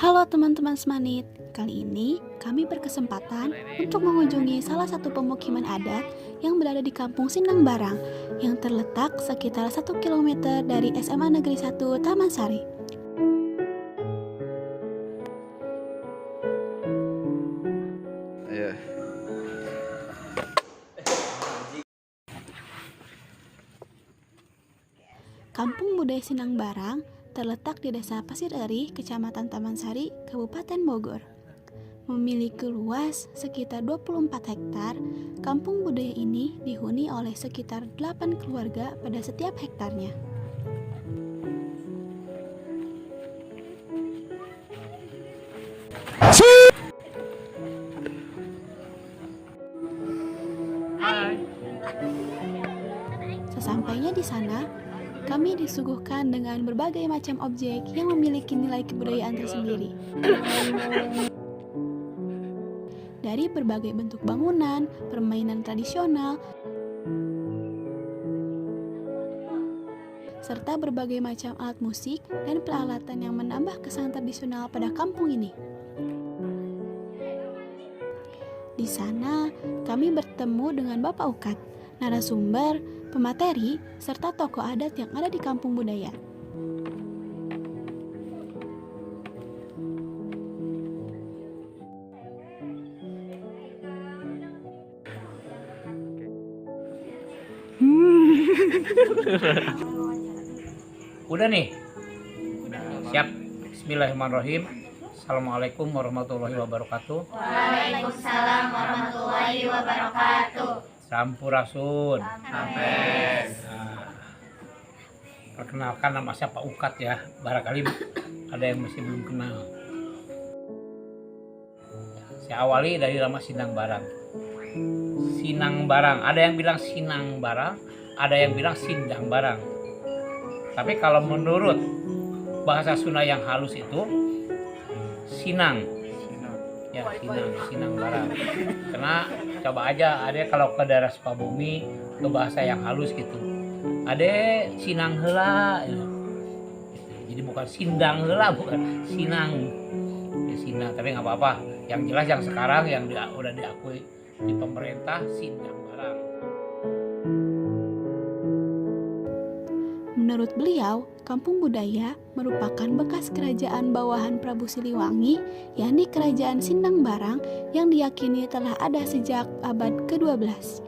Halo teman-teman Semanit, kali ini kami berkesempatan untuk mengunjungi salah satu pemukiman adat yang berada di Kampung Sindang Barang yang terletak sekitar 1 km dari SMA Negeri 1 Taman Sari. Iya. Kampung Budaya Sindang Barang terletak di Desa Pasir Eri, Kecamatan Taman Sari, Kabupaten Bogor. Memiliki luas sekitar 24 hektar, kampung budaya ini dihuni oleh sekitar 8 keluarga pada setiap hektarnya. Sesampainya di sana, kami disuguhkan dengan berbagai macam objek yang memiliki nilai kebudayaan tersendiri. Dari berbagai bentuk bangunan, permainan tradisional, serta berbagai macam alat musik dan peralatan yang menambah kesan tradisional pada kampung ini. Di sana, kami bertemu dengan Bapak Ukat, narasumber, pemateri, serta tokoh adat yang ada di kampung budaya. Udah nih? Siap. Bismillahirrahmanirrahim. Assalamualaikum warahmatullahi wabarakatuh. Waalaikumsalam warahmatullahi wabarakatuh. Sampurasun. Amin. Perkenalkan, nama saya Pak Ukat ya. Barangkali ada yang masih belum kenal. Saya awali dari nama Sindang Barang. Sinang Barang. Ada yang bilang Sinang Barang, ada yang bilang Sindang Barang. Tapi kalau menurut bahasa Sunda yang halus itu Sinang. Ya, Sinang Barang. Karena coba aja ada kalau ke daerah Sukabumi ke bahasa yang halus gitu. Ada Sinang heula. Ya. Jadi bukan Sindang heula, bukan Sinang. Ya, Sinang, tapi nggak apa-apa. Yang jelas yang sekarang yang udah diakui di pemerintah Sindang Barang. Menurut beliau, kampung budaya merupakan bekas kerajaan bawahan Prabu Siliwangi, yakni Kerajaan Sindang Barang yang diyakini telah ada sejak abad ke-12.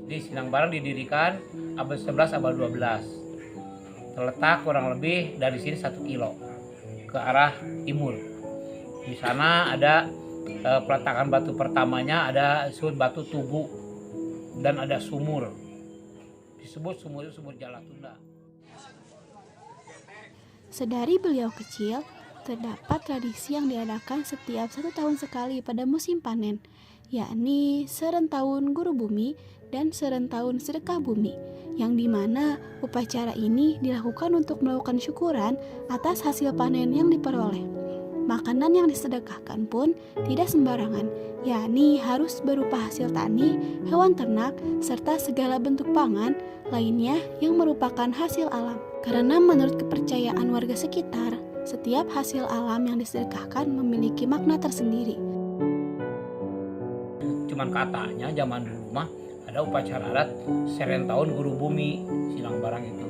Di Sindang Barang didirikan abad 11 abad 12. Terletak kurang lebih dari sini 1 kilo ke arah timur. Di sana ada peletakan batu pertamanya, ada disebut batu tugu dan ada sumur. Disebut sumur itu sumur Jalatunda. Sedari beliau kecil, terdapat tradisi yang diadakan setiap 1 tahun sekali pada musim panen, yakni Serentahun Guru Bumi dan Serentahun Sedekah Bumi, yang dimana upacara ini dilakukan untuk melakukan syukuran atas hasil panen yang diperoleh. Makanan yang disedekahkan pun tidak sembarangan, yakni harus berupa hasil tani, hewan ternak, serta segala bentuk pangan lainnya yang merupakan hasil alam. Karena menurut kepercayaan warga sekitar, setiap hasil alam yang disedekahkan memiliki makna tersendiri. Cuman katanya zaman dulu mah ada upacara adat Serentahun Guru Bumi, Sindang Barang itu.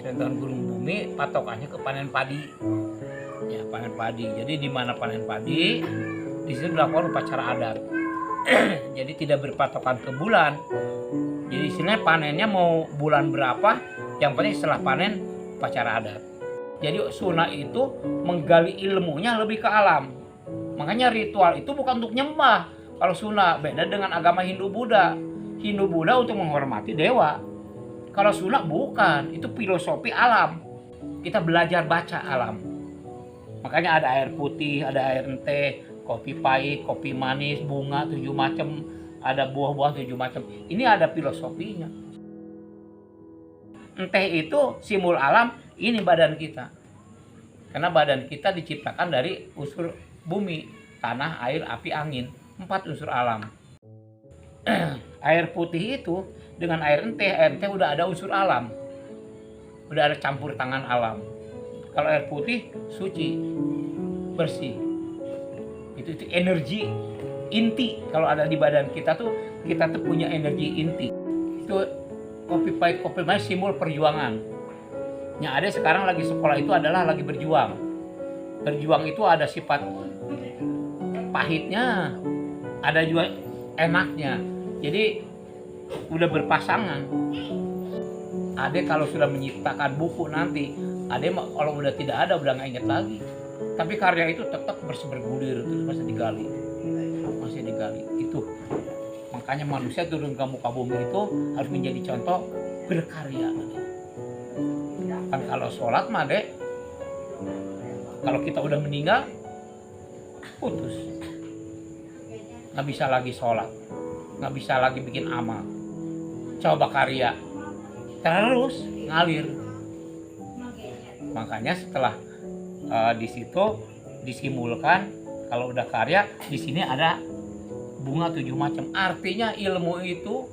Serentahun Guru Bumi patokannya ke panen padi. Ya, panen padi. Jadi di mana panen padi, di situ dilakukan upacara adat. Jadi tidak berpatokan ke bulan. Jadi istilahnya panennya mau bulan berapa, yang penting setelah panen upacara adat. Jadi Sunda itu menggali ilmunya lebih ke alam. Makanya ritual itu bukan untuk nyembah. Kalau Sunda beda dengan agama Hindu-Buddha. Hindu-Buddha untuk menghormati dewa. Kalau Sunda bukan, itu filosofi alam. Kita belajar baca alam. Makanya ada air putih, ada air teh, kopi pahit, kopi manis, bunga 7 macam, ada buah-buah 7 macam. Ini ada filosofinya. Teh itu simbol alam, ini badan kita. Karena badan kita diciptakan dari unsur bumi, tanah, air, api, angin. 4 unsur alam. Air putih itu dengan air ente udah ada unsur alam, udah ada campur tangan alam. Kalau air putih suci, bersih. Itu energi inti. Kalau ada di badan kita tuh punya energi inti. Itu kopi pahit simbol perjuangan. Yang ada sekarang lagi sekolah itu adalah lagi berjuang. Berjuang itu ada sifat pahitnya, ada juga enaknya. Jadi udah berpasangan. Ade kalau sudah menciptakan buku nanti, Ade kalau udah tidak ada udah nggak inget lagi. Tapi karya itu tetap bergulir terus masih digali. Itu makanya manusia turun ke muka bumi itu harus menjadi contoh berkarya. Kan kalau sholat mah Dek, kalau kita udah meninggal putus, nggak bisa lagi sholat, nggak bisa lagi bikin amal, coba karya terus ngalir. Makanya setelah di situ disimbolkan kalau udah karya, di sini ada bunga 7 macam. Artinya ilmu itu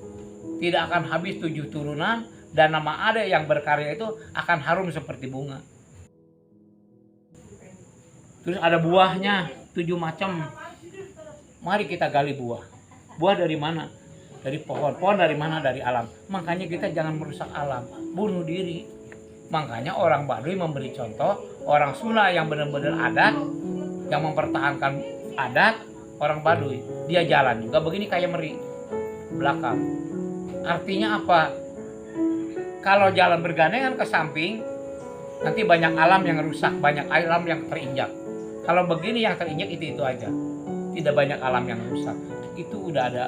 tidak akan habis 7 turunan, dan nama Ade yang berkarya itu akan harum seperti bunga. Terus ada buahnya 7 macam. Mari kita gali buah. Buah dari mana? Dari pohon. Pohon dari mana? Dari alam. Makanya kita jangan merusak alam, bunuh diri. Makanya orang Baduy memberi contoh, orang Sunda yang benar-benar adat, yang mempertahankan adat, orang Baduy. Dia jalan juga begini kayak meri belakang. Artinya apa? Kalau jalan bergandengan ke samping, nanti banyak alam yang rusak, banyak alam yang terinjak. Kalau begini yang terinjak itu aja, tidak banyak alam yang rusak. Itu udah ada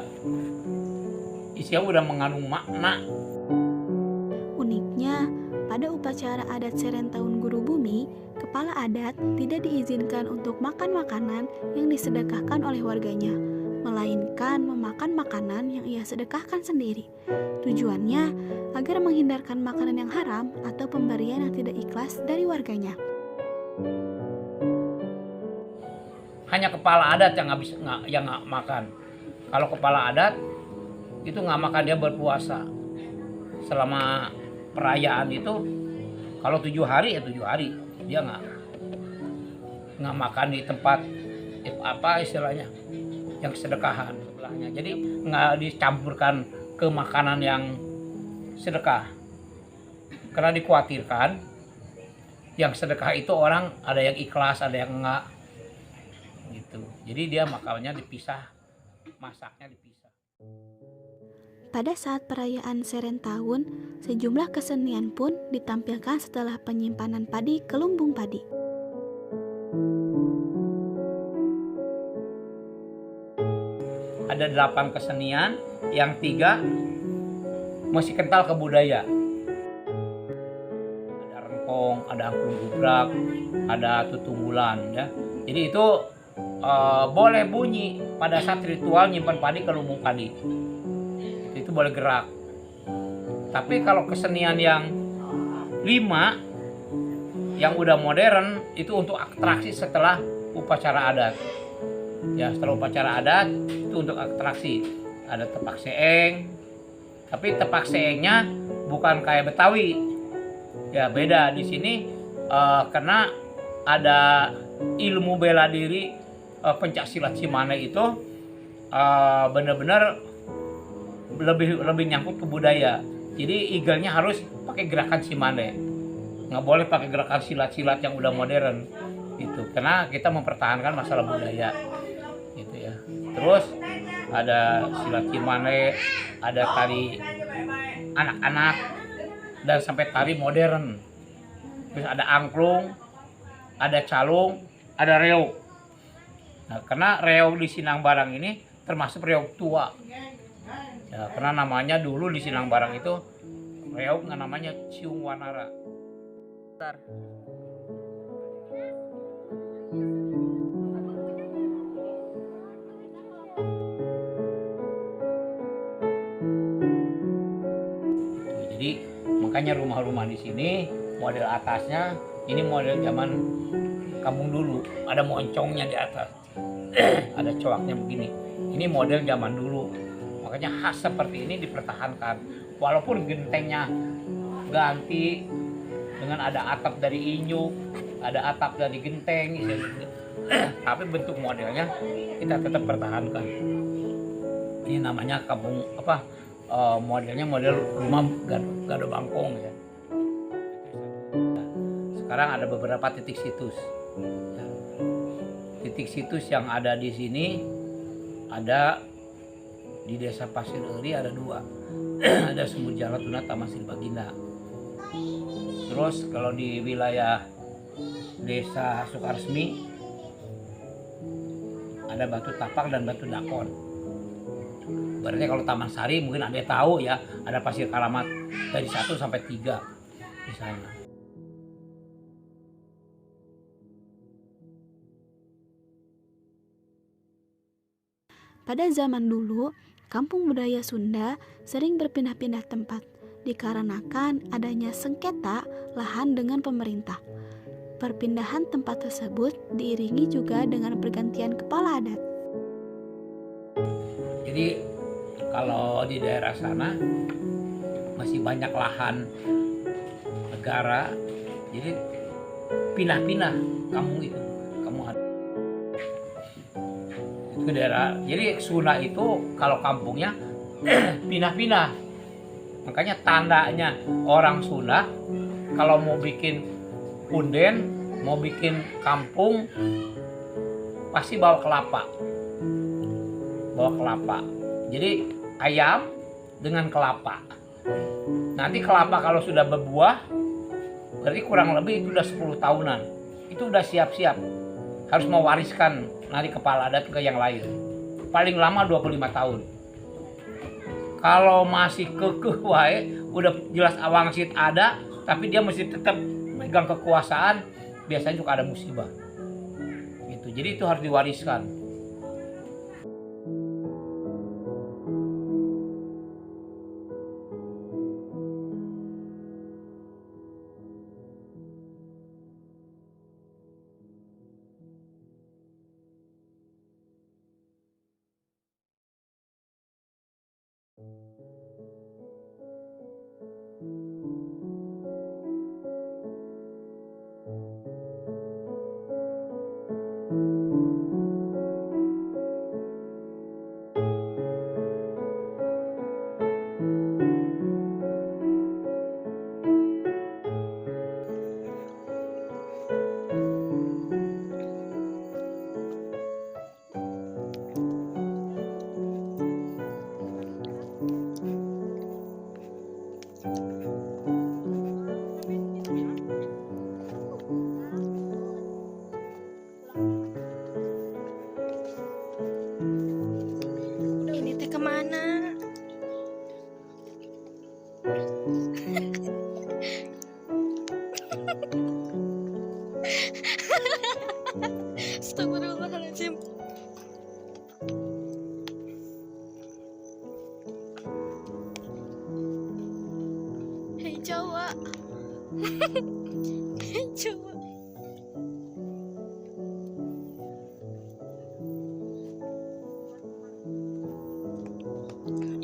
isinya, udah mengandung makna. Uniknya, pada upacara adat Serentahun Guru Bumi, kepala adat tidak diizinkan untuk makan makanan yang disedekahkan oleh warganya, melainkan memakan makanan yang ia sedekahkan sendiri. Tujuannya agar menghindarkan makanan yang haram atau pemberian yang tidak ikhlas dari warganya. Hanya kepala adat yang nggak makan. Kalau kepala adat itu nggak makan, dia berpuasa selama perayaan itu. Kalau 7 hari ya 7 hari dia nggak makan di tempat apa istilahnya yang sedekahan sebelahnya. Jadi nggak dicampurkan ke makanan yang sedekah, karena dikhawatirkan yang sedekah itu orang ada yang ikhlas, ada yang enggak gitu. Jadi dia makannya dipisah, masaknya dipisah. Pada saat perayaan Serentahun, sejumlah kesenian pun ditampilkan setelah penyimpanan padi ke lumbung padi. Ada 8 kesenian, yang 3 masih kental ke budaya. Ada rengkong, ada angklung gubrak, ada tutunggulan ya. Jadi itu boleh bunyi pada saat ritual nyimpan padi ke lumbung padi. Itu boleh gerak. Tapi kalau kesenian yang 5 yang udah modern itu untuk atraksi setelah upacara adat. Ya, setelah upacara adat itu untuk atraksi. Ada tepak seeng. Tapi tepak seengnya bukan kayak Betawi. Ya, beda di sini karena ada ilmu bela diri pencak silat Cimande itu benar-benar lebih nyangkut ke budaya. Jadi igelnya harus pakai gerakan Cimande, nggak boleh pakai gerakan silat-silat yang udah modern gitu, karena kita mempertahankan masalah budaya gitu ya. Terus ada silat Cimande, ada tari anak-anak, dan sampai tari modern. Terus ada angklung, ada calung, ada reog. Nah, karena reog di Sinangbarang ini termasuk reog tua. Ya, karena namanya dulu di Sinangbarang itu reog, nggak namanya Ciung Wanara. Bentar. Jadi makanya rumah-rumah di sini model atasnya ini model zaman kampung dulu, ada moncongnya di atas, ada coaknya begini. Ini model zaman dulu. Makanya khas seperti ini dipertahankan walaupun gentengnya ganti dengan ada atap dari inyuk, ada atap dari genteng, tapi bentuk modelnya kita tetap pertahankan. Ini namanya kampung modelnya model rumah gado bangkong ya. Sekarang ada beberapa titik situs. Titik situs yang ada di sini ada di Desa Pasir Eri ada 2. Ada Sumur Jalatuna, Taman Sri Baginda. Terus kalau di wilayah Desa Sukaresmi ada Batu Tapak dan Batu Dakon. Berarti kalau Taman Sari mungkin ada yang tahu ya, ada Pasir Karamat dari 1 sampai 3 di sana. Pada zaman dulu, kampung budaya Sunda sering berpindah-pindah tempat dikarenakan adanya sengketa lahan dengan pemerintah. Perpindahan tempat tersebut diiringi juga dengan pergantian kepala adat. Jadi kalau di daerah sana masih banyak lahan negara, jadi pindah-pindah kampung itu. Itu daerah. Jadi Sunda itu kalau kampungnya pindah-pindah. Makanya tandanya orang Sunda kalau mau bikin punden, mau bikin kampung pasti bawa kelapa. Bawa kelapa. Jadi ayam dengan kelapa. Nanti kelapa kalau sudah berbuah berarti kurang lebih itu udah 10 tahunan. Itu udah siap-siap. Harus mewariskan nanti kepala adat ke yang lain. Paling lama 25 tahun. Kalau masih kekeh wae, udah jelas awangsit ada, tapi dia mesti tetap megang kekuasaan, biasanya juga ada musibah. Gitu. Jadi itu harus diwariskan. Astagfirullahaladzim. Hei Jawa. Hei Jawa.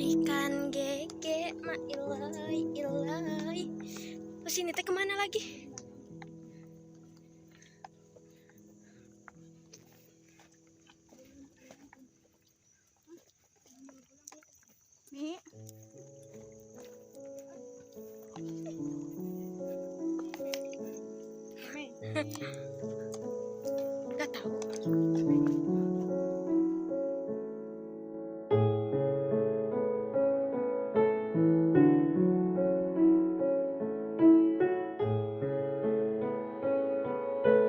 Ikan gege ma ilai ilai. Terus ini teh kemana lagi? Nih.